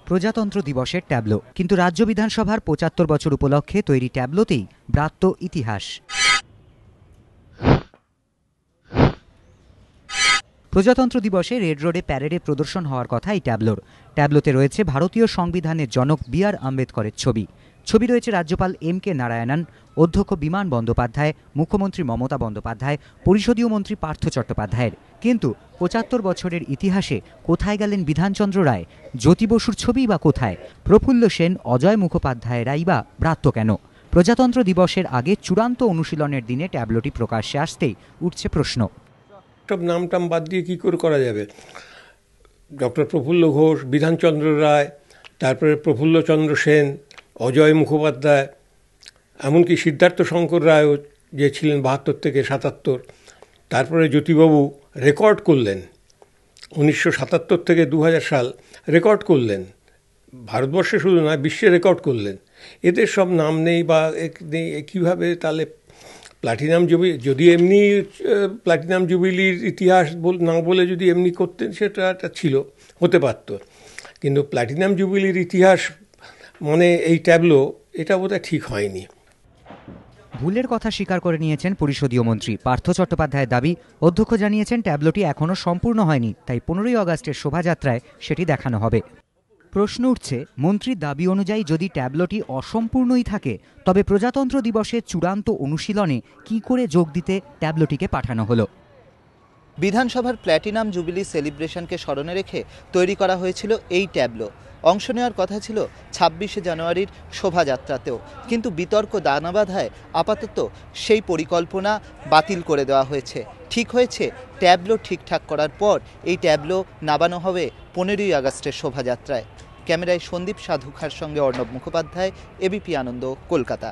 প্রজাতন্ত্র দিবসের ট্যাবলো, কিন্তু রাজ্য বিধানসভার ৭৫ বছর উপলক্ষে তৈরি ট্যাবলোতেই ব্রাত্য ইতিহাস। প্রজাতন্ত্র দিবসে রেড রোডে প্যারেডে প্রদর্শন হওয়ার কথা এই ট্যাবলোতে রয়েছে ভারতীয় সংবিধানের জনক বি.আর. আম্বেদকরের ছবি রয়েছে রাজ্যপাল এম.কে. নারায়ণন, অধ্যক্ষ বিমান বন্দ্যোপাধ্যায়, মুখ্যমন্ত্রী মমতা বন্দ্যোপাধ্যায়, পরিষদীয় মন্ত্রী পার্থ চট্টোপাধ্যায়ের। কিন্তু ৭৫ বছরের ইতিহাসে কোথায় গেলেন বিধানচন্দ্র রায়? জ্যোতি বসুর ছবি বা কোথায়? প্রফুল্ল সেন, অজয় মুখোপাধ্যায়েরাই বা ব্রাত্য কেন? প্রজাতন্ত্র দিবসের আগে চূড়ান্ত অনুশীলনের দিনে ট্যাবলোটি প্রকাশ্যে আসতেই উঠছে প্রশ্ন। সব নামটাম বাদ দিয়ে কী করে করা যাবে? ডক্টর প্রফুল্ল ঘোষ, বিধানচন্দ্র রায়, তারপরে প্রফুল্লচন্দ্র সেন, অজয় মুখোপাধ্যায়, এমনকি সিদ্ধার্থ শঙ্কর রায়ও যে ছিলেন ৭২ থেকে ৭৭, তারপরে জ্যোতিবাবু রেকর্ড করলেন ১৯৭৭ থেকে ২০০০ সাল রেকর্ড করলেন, ভারতবর্ষে শুধু নয় বিশ্বে রেকর্ড করলেন। এদের সব নাম নেই বা নেই, কীভাবে তাহলে প্লাটিনাম জুবিলি, যদি এমনি প্লাটিনাম জুবিলির ইতিহাস না বলে যদি এমনি করতেন সেটা একটা হতে পারত, কিন্তু প্লাটিনাম জুবিলির ইতিহাস মানে এই ট্যাবলো, এটা বোধহয় ঠিক হয়নি। ভুলের কথা স্বীকার করে নিয়েছেন পরিষদীয় মন্ত্রী পার্থ চট্টোপাধ্যায়ের দাবি, অধ্যক্ষ জানিয়েছেন ট্যাবলোটি এখনও সম্পূর্ণ হয়নি, তাই ১৫ই আগস্টের শোভাযাত্রায় সেটি দেখানো হবে। প্রশ্ন উঠছে, মন্ত্রীর দাবি অনুযায়ী যদি ট্যাবলোটি অসম্পূর্ণই থাকে, তবে প্রজাতন্ত্র দিবসের চূড়ান্ত অনুশীলনে কি করে যোগ দিতে ট্যাবলোটিকে পাঠানো হলো? বিধানসভার প্ল্যাটিনাম জুবিলি সেলিব্রেশনকে স্মরণে রেখে তৈরি করা হয়েছিল এই ট্যাবলো। অংশ নেওয়ার কথা ছিল ২৬শে জানুয়ারির শোভাযাত্রাতেও, কিন্তু বিতর্ক দানা বাঁধায় আপাতত সেই পরিকল্পনা বাতিল করে দেওয়া হয়েছে। ঠিক হয়েছে ট্যাবলো ঠিকঠাক করার পর এই ট্যাবলো নামানো হবে ১৫ই আগস্টের শোভাযাত্রায়। ক্যামেরায় সন্দীপ সাধুখার সঙ্গে অর্ণব মুখোপাধ্যায়, এবিপি আনন্দ, কলকাতা।